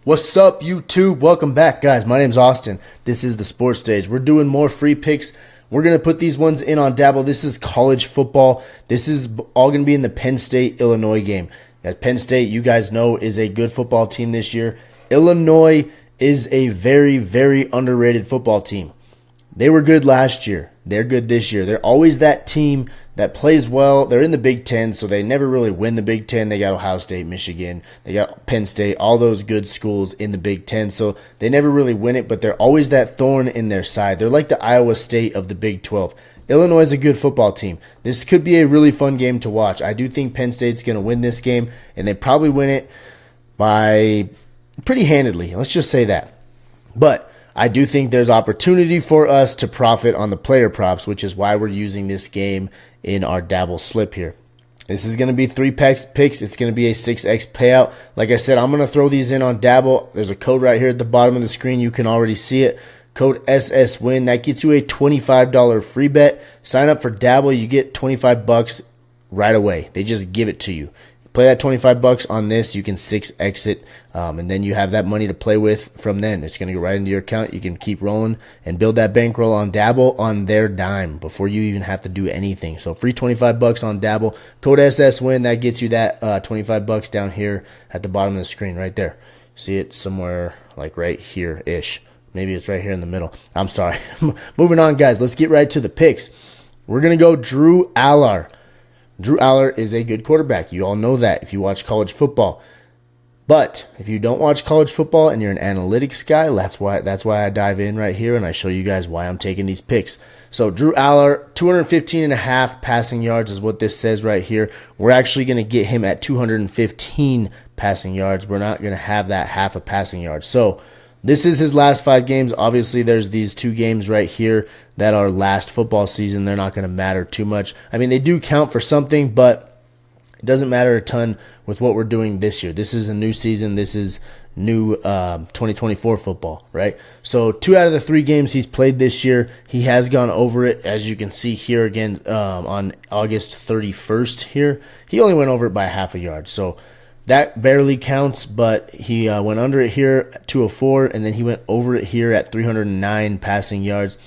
What's up, YouTube? Welcome back, guys. My name's Austin. This is the Sports Stage. We're doing more free picks. We're going to put these ones in on Dabble. This is college football. This is all going to be in the Penn State-Illinois game. As Penn State, you guys know, is a good football team this year. Illinois is a very, very underrated football team. They were good last year. They're good this year. They're always that team that plays well. They're in the Big Ten, so they never really win the Big Ten. They got Ohio State, Michigan. They got Penn State, all those good schools in the Big Ten. So they never really win it, but they're always that thorn in their side. They're like the Iowa State of the Big 12. Illinois is a good football team. This could be a really fun game to watch. I do think Penn State's going to win this game, and they probably win it by pretty handedly. Let's just say that. But I do think there's opportunity for us to profit on the player props, which is why we're using this game in our Dabble slip here. This is going to be 3 picks. It's going to be a 6x payout. Like I said, I'm going to throw these in on Dabble. There's a code right here at the bottom of the screen. You can already see it. Code SSWIN. That gets you a $25 free bet. Sign up for Dabble. You get $25 right away. They just give it to you. Play that $25 on this, you can 6x it, and then you have that money to play with from then. It's going to go right into your account. You can keep rolling and build that bankroll on Dabble on their dime before you even have to do anything. So free $25 on Dabble. Code SSWIN, that gets you that $25 down here at the bottom of the screen right there. See it somewhere like right here-ish. Maybe it's right here in the middle. I'm sorry. Moving on, guys. Let's get right to the picks. We're going to go Drew Aller. Drew Aller is a good quarterback. You all know that if you watch college football. But if you don't watch college football and you're an analytics guy, that's why I dive in right here and I show you guys why I'm taking these picks. So Drew Aller, 215.5 passing yards is what this says right here. We're actually going to get him at 215 passing yards. We're not going to have that half a passing yard. So this is his last 5 games. Obviously, there's these 2 games right here that are last football season. They're not going to matter too much. I mean, they do count for something, but it doesn't matter a ton with what we're doing this year. This is a new season. This is new 2024 football, right? So 2 out of the 3 games he's played this year, he has gone over it. As you can see here again on August 31st here, he only went over it by half a yard. So that barely counts, but he went under it here at 204, and then he went over it here at 309 passing yards.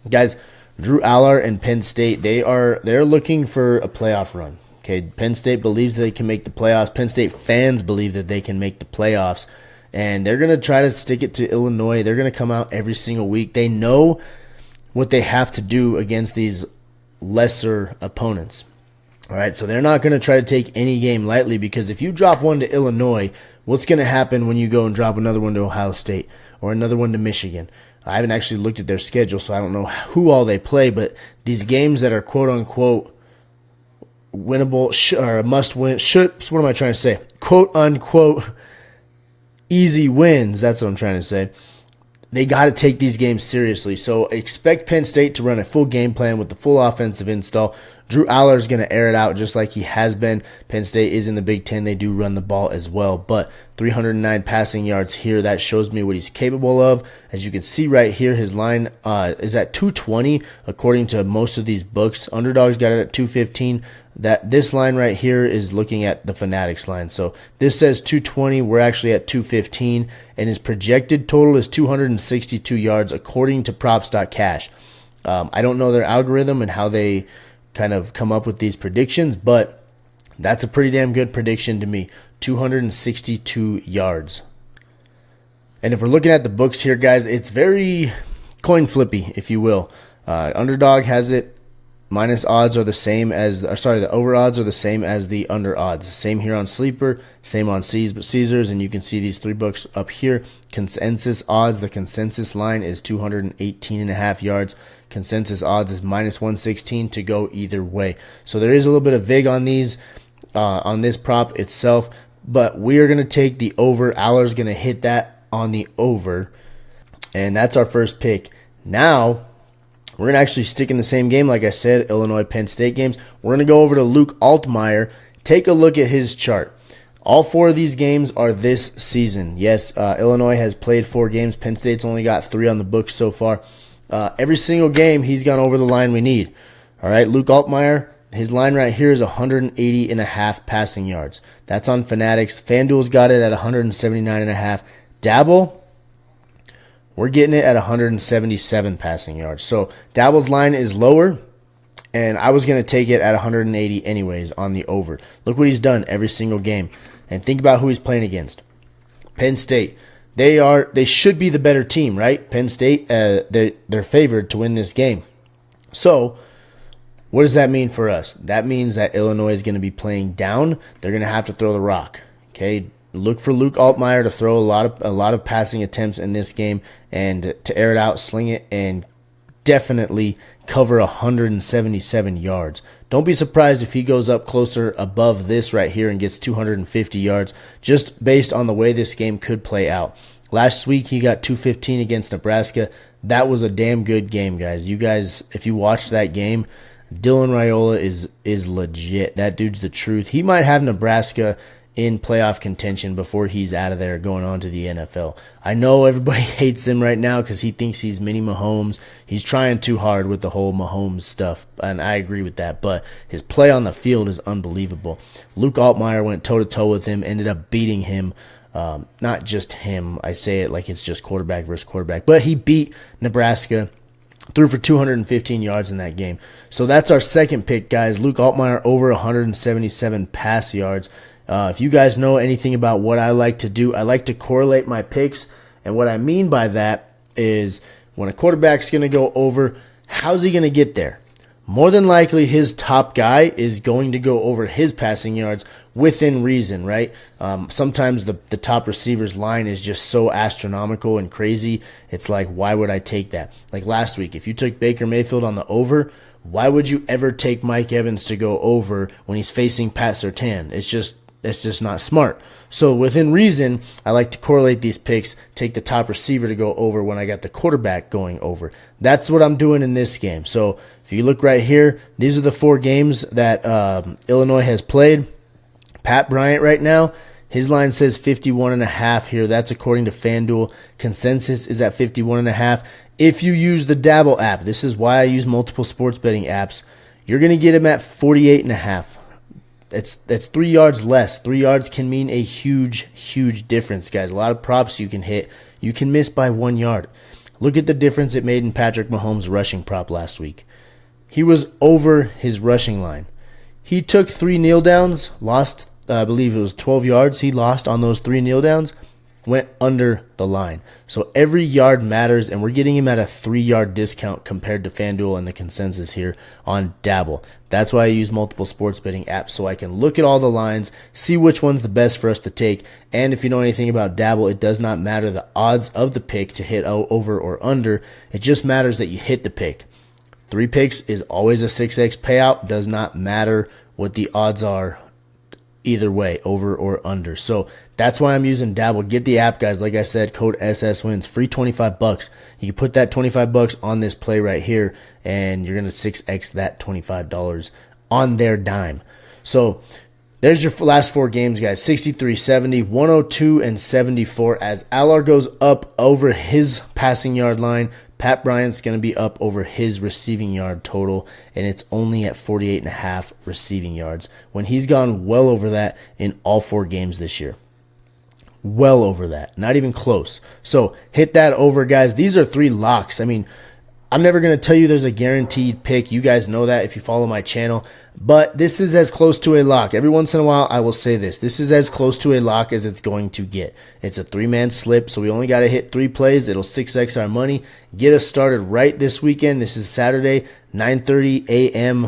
Guys, Drew Aller and Penn State, they're looking for a playoff run. Okay, Penn State believes that they can make the playoffs. Penn State fans believe that they can make the playoffs, and they're going to try to stick it to Illinois. They're going to come out every single week. They know what they have to do against these lesser opponents. All right, so they're not going to try to take any game lightly, because if you drop one to Illinois, what's going to happen when you go and drop another one to Ohio State or another one to Michigan? I haven't actually looked at their schedule, so I don't know who all they play, but these games that are quote-unquote winnable or must-win, what am I trying to say? Quote-unquote easy wins, that's what I'm trying to say. They got to take these games seriously. So expect Penn State to run a full game plan with the full offensive install. Drew Aller is going to air it out just like he has been. Penn State is in the Big Ten. They do run the ball as well. But 309 passing yards here, that shows me what he's capable of. As you can see right here, his line is at 220 according to most of these books. Underdog's got it at 215. This line right here is looking at the Fanatics line. So this says 220. We're actually at 215. And his projected total is 262 yards according to props.cash. I don't know their algorithm and how they kind of come up with these predictions, but that's a pretty damn good prediction to me. 262 yards. And if we're looking at the books here, guys, it's very coin flippy, if you will. Underdog has it minus odds are the same as, the over odds are the same as the under odds. Same here on Sleeper, same on Caesars, and you can see these 3 books up here. Consensus odds, the consensus line is 218.5 yards. Consensus odds is minus 116 to go either way. So there is a little bit of vig on these, on this prop itself, but we are going to take the over. Aller's going to hit that on the over, and that's our first pick. Now, we're going to actually stick in the same game, like I said, Illinois-Penn State games. We're going to go over to Luke Altmaier. Take a look at his chart. All 4 of these games are this season. Yes, Illinois has played 4 games. Penn State's only got 3 on the books so far. Every single game, he's gone over the line we need. All right, Luke Altmaier, his line right here is 180.5 passing yards. That's on Fanatics. FanDuel's got it at 179.5. Dabble, we're getting it at 177 passing yards. So Dabble's line is lower, and I was going to take it at 180 anyways on the over. Look what he's done every single game. And think about who he's playing against. Penn State. They should be the better team, right? Penn State, they're favored to win this game. So what does that mean for us? That means that Illinois is going to be playing down. They're going to have to throw the rock. Okay, look for Luke Altmaier to throw a lot of passing attempts in this game and to air it out, sling it, and definitely cover 177 yards. Don't be surprised if he goes up closer above this right here and gets 250 yards, just based on the way this game could play out. Last week he got 215 against Nebraska. That was a damn good game, guys. You guys, if you watched that game, Dylan Raiola is legit. That dude's the truth. He might have Nebraska in playoff contention before he's out of there going on to the NFL. I know everybody hates him right now because he thinks he's mini Mahomes. He's trying too hard with the whole Mahomes stuff, and I agree with that, but his play on the field is unbelievable. Luke Altmaier went toe-to-toe with him, ended up beating him. Not just him. I say it like it's just quarterback versus quarterback, but he beat Nebraska, threw for 215 yards in that game. So that's our second pick, guys. Luke Altmaier over 177 pass yards. If you guys know anything about what I like to do, I like to correlate my picks. And what I mean by that is when a quarterback's going to go over, how's he going to get there? More than likely, his top guy is going to go over his passing yards within reason, right? Sometimes the top receiver's line is just so astronomical and crazy. It's like, why would I take that? Like last week, if you took Baker Mayfield on the over, why would you ever take Mike Evans to go over when he's facing Pat Surtain? It's just not smart. So within reason, I like to correlate these picks, take the top receiver to go over when I got the quarterback going over. That's what I'm doing in this game. So if you look right here, these are the 4 games that Illinois has played. Pat Bryant right now, his line says 51.5 here. That's according to FanDuel. Consensus is at 51.5. If you use the Dabble app, this is why I use multiple sports betting apps, you're going to get him at 48.5. That's 3 yards less. 3 yards can mean a huge difference, guys. A lot of props you can hit. You can miss by 1 yard. Look at the difference it made in Patrick Mahomes' rushing prop last week. He was over his rushing line. He took 3 kneel downs, lost, I believe it was 12 yards he lost on those 3 kneel downs, went under the line. So every yard matters, and we're getting him at a 3-yard discount compared to FanDuel and the consensus here on Dabble. That's why I use multiple sports betting apps, so I can look at all the lines, see which one's the best for us to take. And if you know anything about Dabble, it does not matter the odds of the pick to hit over or under. It just matters that you hit the pick. 3 picks is always a 6x payout. Does not matter what the odds are either way, over or under. So that's why I'm using Dabble. Get the app, guys. Like I said, code SSWIN. It's free $25. You can put that $25 on this play right here, and you're going to 6x that $25 on their dime. So there's your last 4 games, guys. 63, 70, 102, and 74. As Allard goes up over his passing yard line, Pat Bryant's going to be up over his receiving yard total, and it's only at 48.5 receiving yards when he's gone well over that in all 4 games this year. Well over that. Not even close. So hit that over, guys. These are 3 locks. I mean, I'm never going to tell you there's a guaranteed pick. You guys know that if you follow my channel. But this is as close to a lock. Every once in a while, I will say this. This is as close to a lock as it's going to get. It's a 3-man slip, so we only got to hit 3 plays. It'll 6x our money. Get us started right this weekend. This is Saturday, 9:30 a.m.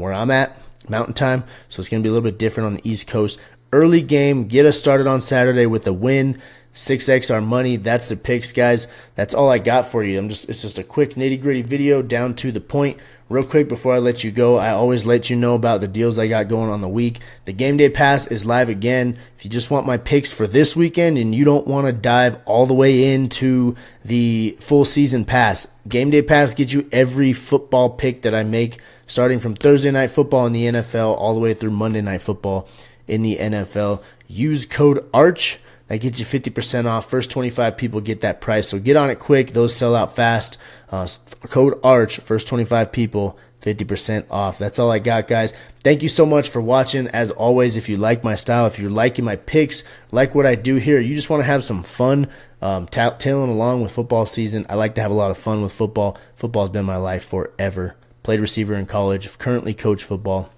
Where I'm at, Mountain Time. So it's going to be a little bit different on the East Coast. Early game. Get us started on Saturday with a win. 6x our money. That's the picks, guys. That's all I got for you. It's just a quick nitty-gritty video, down to the point. Real quick before I let you go, I always let you know about the deals I got going on the week. The Game Day Pass is live again. If you just want my picks for this weekend and you don't want to dive all the way into the full season pass, Game Day Pass gets you every football pick that I make, starting from Thursday Night Football in the NFL all the way through Monday Night Football in the NFL. Use code ARCH. That gets you 50% off. First 25 people get that price. So get on it quick. Those sell out fast. Code ARCH. First 25 people, 50% off. That's all I got, guys. Thank you so much for watching. As always, if you like my style, if you're liking my picks, like what I do here, you just want to have some fun tailing along with football season. I like to have a lot of fun with football. Football's been my life forever. Played receiver in college, currently coach football.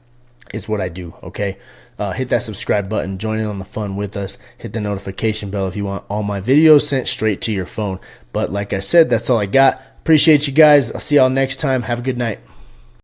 It's what I do, okay? Hit that subscribe button. Join in on the fun with us. Hit the notification bell if you want all my videos sent straight to your phone. But like I said, that's all I got. Appreciate you guys. I'll see y'all next time. Have a good night.